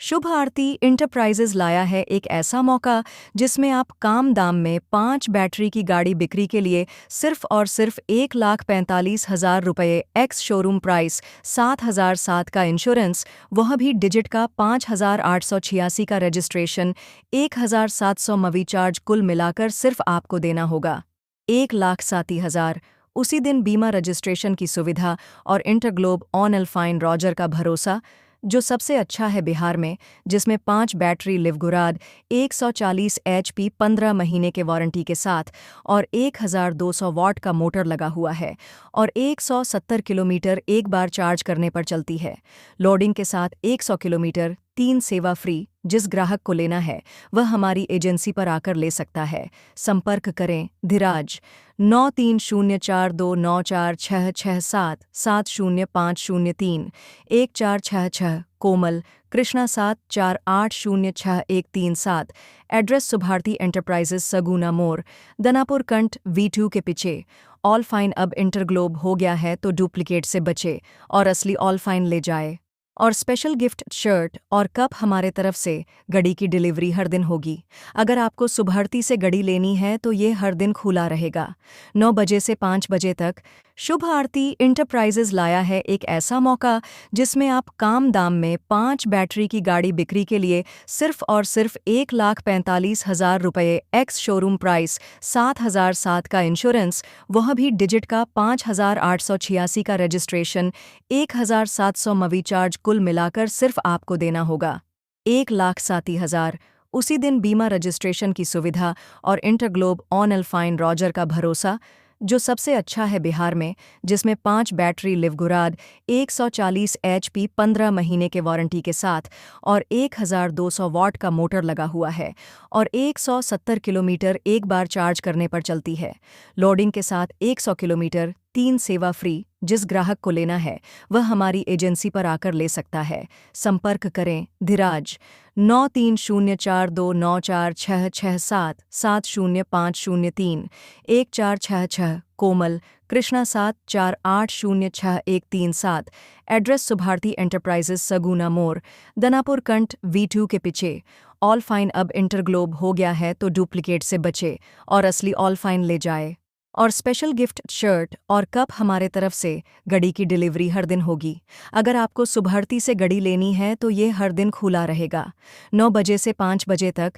शुभ आरती enterprises लाया है एक ऐसा मौका जिसमें आप कम दाम में 5 बैटरी की गाड़ी बिक्री के लिए सिर्फ और सिर्फ 1,45,000 रुपये एक्स शोरूम प्राइस 7,007 का इंश्योरेंस, वह भी डिजिट का 5,886 का रजिस्ट्रेशन, 1,700 मवी चार्ज, कुल मिलाकर सिर्फ आपको देना होगा 1,07,000। उसी दिन बीमा रजिस्ट्रेशन की सुविधा और इंटरग्लोब ऑन एल्फाइन रॉजर का भरोसा, जो सबसे अच्छा है बिहार में, जिसमें 5 बैटरी लिवगुराद 140 HP 15 महीने के वारंटी के साथ और 1,200 वॉट का मोटर लगा हुआ है और 170 किलोमीटर एक बार चार्ज करने पर चलती है। लोडिंग के साथ 100 किलोमीटर 3 सेवा फ्री। जिस ग्राहक को लेना है वह हमारी एजेंसी पर आकर ले सकता है। संपर्क करें धीराज 93042946677050314666, कोमल कृष्णा 74806137। एड्रेस सुभारती एंटरप्राइजेस, सगुना मोड़, दनापुर कंठ, V2 के पीछे। ऑल फाइन अब इंटरग्लोब हो गया है तो डुप्लीकेट से बचे और असली ऑल फाइन ले जाए। और स्पेशल गिफ्ट शर्ट और कप हमारे तरफ से। गड़ी की डिलीवरी हर दिन होगी। अगर आपको सुभारती से गड़ी लेनी है तो ये हर दिन खुला रहेगा 9 बजे से 5 बजे तक। शुभ आरती इंटरप्राइजेज लाया है एक ऐसा मौका जिसमें आप कम दाम में 5 बैटरी की गाड़ी बिक्री के लिए सिर्फ और सिर्फ 1,45,000 रुपये एक्स शोरूम प्राइस 7,007 का इंश्योरेंस, वह भी डिजिट का 5,886 का रजिस्ट्रेशन, 1,700 मवी चार्ज, कुल मिलाकर सिर्फ आपको देना होगा 1,07,000। उसी दिन बीमा रजिस्ट्रेशन की सुविधा और इंटरग्लोब ऑन एल्फाइन रॉजर का भरोसा, जो सबसे अच्छा है बिहार में, जिसमें 5 बैटरी लिवगुराद 140 HP 15 महीने के वारंटी के साथ और 1,200 वॉट का मोटर लगा हुआ है और 170 किलोमीटर एक बार चार्ज करने पर चलती है। लोडिंग के साथ 100 किलोमीटर 3 सेवा फ्री। जिस ग्राहक को लेना है वह हमारी एजेंसी पर आकर ले सकता है। संपर्क करें धीराज 93042946677050314666, कोमल कृष्णा 74806137। एड्रेस सुभारती एंटरप्राइजेस, सगुना मोड़, दनापुर कंठ, V2 के पीछे। ऑल फाइन अब इंटरग्लोब हो गया है तो डुप्लीकेट से बचे और असली ऑल फाइन ले जाए। और स्पेशल गिफ्ट शर्ट और कप हमारे तरफ से। गड़ी की डिलीवरी हर दिन होगी। अगर आपको सुभारती से गड़ी लेनी है तो ये हर दिन खुला रहेगा 9 बजे से 5 बजे तक।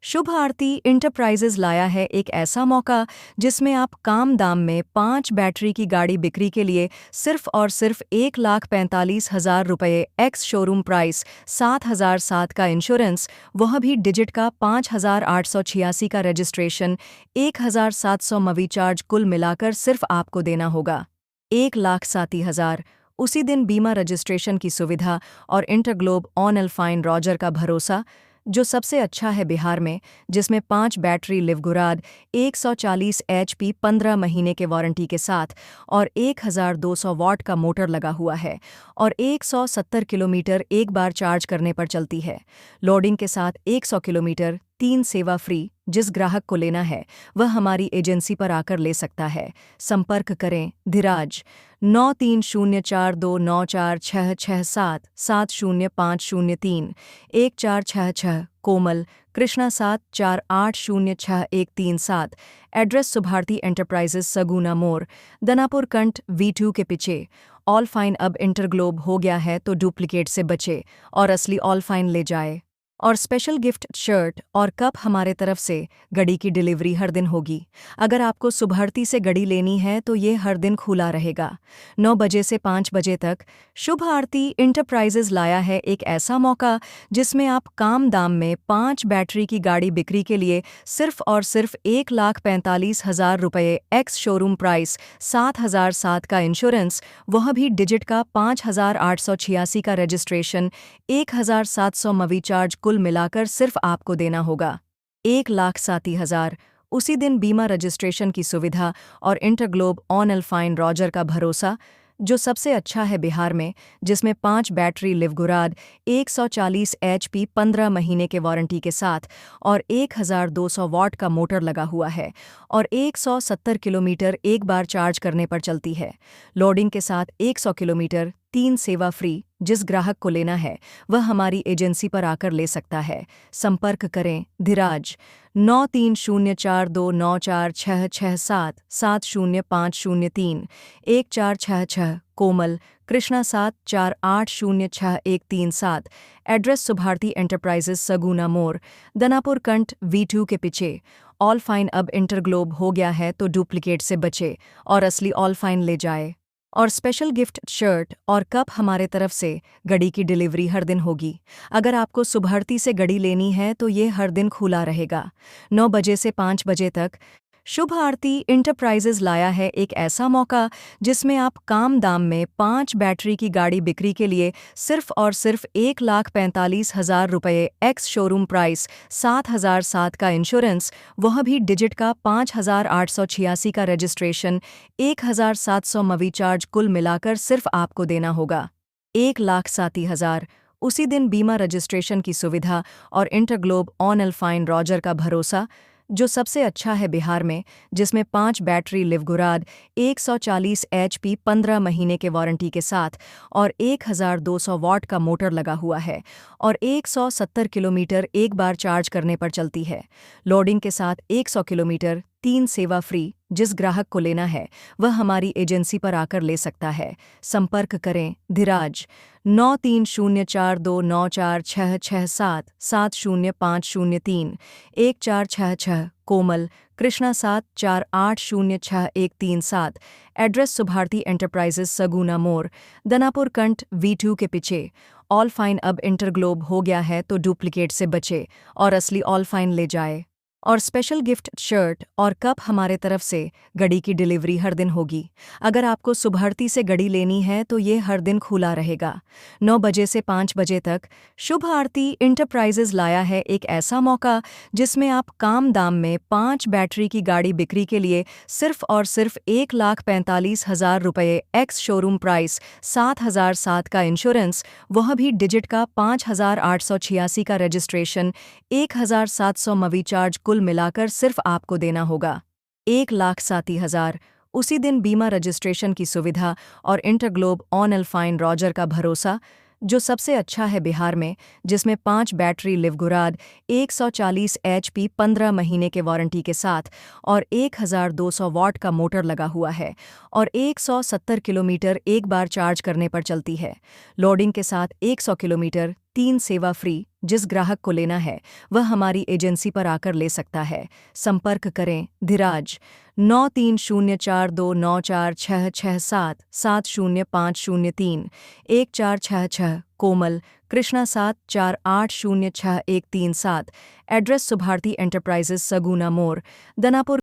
शुभ आरती इंटरप्राइजेज लाया है एक ऐसा मौका जिसमें आप कम दाम में 5 बैटरी की गाड़ी बिक्री के लिए सिर्फ और सिर्फ 1,45,000 रुपये एक्स शोरूम प्राइस 7,007 का इंश्योरेंस, वह भी डिजिट का 5,886 का रजिस्ट्रेशन, 1,700 मवी चार्ज, कुल मिलाकर सिर्फ आपको देना होगा 1,07,000। उसी दिन बीमा रजिस्ट्रेशन की सुविधा और इंटरग्लोब ऑन एल्फाइन रॉजर का भरोसा, जो सबसे अच्छा है बिहार में, जिसमें 5 बैटरी लिवगुराद 140 HP 15 महीने के वारंटी के साथ और 1,200 वॉट का मोटर लगा हुआ है और 170 किलोमीटर एक बार चार्ज करने पर चलती है। लोडिंग के साथ 100 किलोमीटर 3 सेवा फ्री। जिस ग्राहक को लेना है वह हमारी एजेंसी पर आकर ले सकता है। संपर्क करें धीराज 93042946677050314666, कोमल कृष्णा 74806137। एड्रेस सुभारती एंटरप्राइजेस, सगुना मोड़, दनापुर कंठ, V2 के पीछे। ऑल फाइन अब इंटरग्लोब हो गया है तो डुप्लीकेट से बचे और असली ऑल फाइन ले जाए। और स्पेशल गिफ्ट शर्ट और कप हमारे तरफ से। गड़ी की डिलीवरी हर दिन होगी। अगर आपको सुभारती से गड़ी लेनी है तो ये हर दिन खुला रहेगा 9 बजे से 5 बजे तक। शुभ आरती इंटरप्राइजेज लाया है एक ऐसा मौका जिसमें आप कम दाम में 5 बैटरी की गाड़ी बिक्री के लिए सिर्फ और सिर्फ 1,45,000 रुपये एक्स शोरूम प्राइस 7,007 का इंश्योरेंस, वह भी डिजिट का 5,886 का रजिस्ट्रेशन, 1,700 मवी चार्ज, कुल मिलाकर सिर्फ आपको देना होगा 1,07,000। उसी दिन बीमा रजिस्ट्रेशन की सुविधा और इंटरग्लोब ऑन एल्फाइन रॉजर का भरोसा, जो सबसे अच्छा है बिहार में, जिसमें 5 बैटरी लिवगुराद 140 HP 15 महीने के वारंटी के साथ और 1,200 वॉट का मोटर लगा हुआ है और 170 किलोमीटर एक बार चार्ज करने पर चलती है। लोडिंग के साथ 100 किलोमीटर 3 सेवा फ्री। जिस ग्राहक को लेना है वह हमारी एजेंसी पर आकर ले सकता है। संपर्क करें धीराज 9304294667705031 1466 कोमल कृष्णा 74806137। एड्रेस सुभारती एंटरप्राइजेस सगुना मोर दनापुर कंठ V2 के पीछे। ऑल फाइन अब इंटरग्लोब हो गया है तो डुप्लीकेट से बचे और असली ऑल फाइन ले जाए। और स्पेशल गिफ्ट शर्ट और कप हमारे तरफ से। घड़ी की डिलीवरी हर दिन होगी। अगर आपको सुभारती से घड़ी लेनी है तो ये हर दिन खुला रहेगा 9 बजे से 5 बजे तक। शुभ आरती इंटरप्राइजेज लाया है एक ऐसा मौका जिसमें आप कम दाम में 5 बैटरी की गाड़ी बिक्री के लिए सिर्फ और सिर्फ 1,45,000 रुपये एक्स शोरूम प्राइस 7,007 का इंश्योरेंस, वह भी डिजिट का 5,886 का रजिस्ट्रेशन 1,700 मवी चार्ज, कुल मिलाकर सिर्फ आपको देना होगा 1,07,000। उसी दिन बीमा रजिस्ट्रेशन की सुविधा और इंटरग्लोब ऑन अल्फाइन रॉजर का भरोसा जो सबसे अच्छा है बिहार में, जिसमें 5 बैटरी लिवगुराद 140 HP 15 महीने के वारंटी के साथ और 1,200 वॉट का मोटर लगा हुआ है और 170 किलोमीटर एक बार चार्ज करने पर चलती है। लोडिंग के साथ 100 किलोमीटर 3 सेवा फ्री। जिस ग्राहक को लेना है वह हमारी एजेंसी पर आकर ले सकता है। संपर्क करें धीराज 9304294667705031 1466 कोमल कृष्णा 74806137। एड्रेस सुभारती एंटरप्राइजेस सगुना मोर दनापुर कंठ V2 के पीछे। ऑल फाइन अब इंटरग्लोब हो गया है तो डुप्लीकेट से बचे और असली ऑल फाइन ले जाए। और स्पेशल गिफ्ट शर्ट और कप हमारे तरफ से। घड़ी की डिलीवरी हर दिन होगी। अगर आपको सुभारती से घड़ी लेनी है तो ये हर दिन खुला रहेगा 9 बजे से 5 बजे तक। शुभ आरती इंटरप्राइजेज लाया है एक ऐसा मौका जिसमें आप कम दाम में 5 बैटरी की गाड़ी बिक्री के लिए सिर्फ और सिर्फ 1,45,000 रुपये एक्स शोरूम प्राइस 7,007 का इंश्योरेंस, वह भी डिजिट का 5,886 का रजिस्ट्रेशन 1,700 मवी चार्ज, कुल मिलाकर सिर्फ आपको देना होगा 1,07,000। उसी दिन बीमा रजिस्ट्रेशन की सुविधा और इंटरग्लोब ऑन अल्फाइन रॉजर का भरोसा जो सबसे अच्छा है बिहार में, जिसमें 5 बैटरी लिवगुराद 140 HP 15 महीने के वारंटी के साथ और 1,200 वॉट का मोटर लगा हुआ है और 170 किलोमीटर एक बार चार्ज करने पर चलती है। लोडिंग के साथ 100 किलोमीटर 3 सेवा फ्री। जिस ग्राहक को लेना है वह हमारी एजेंसी पर आकर ले सकता है। संपर्क करें धीराज 9304294667705031 1466 कोमल कृष्णा 74806137। एड्रेस सुभारती एंटरप्राइजेस सगुना मोर दनापुर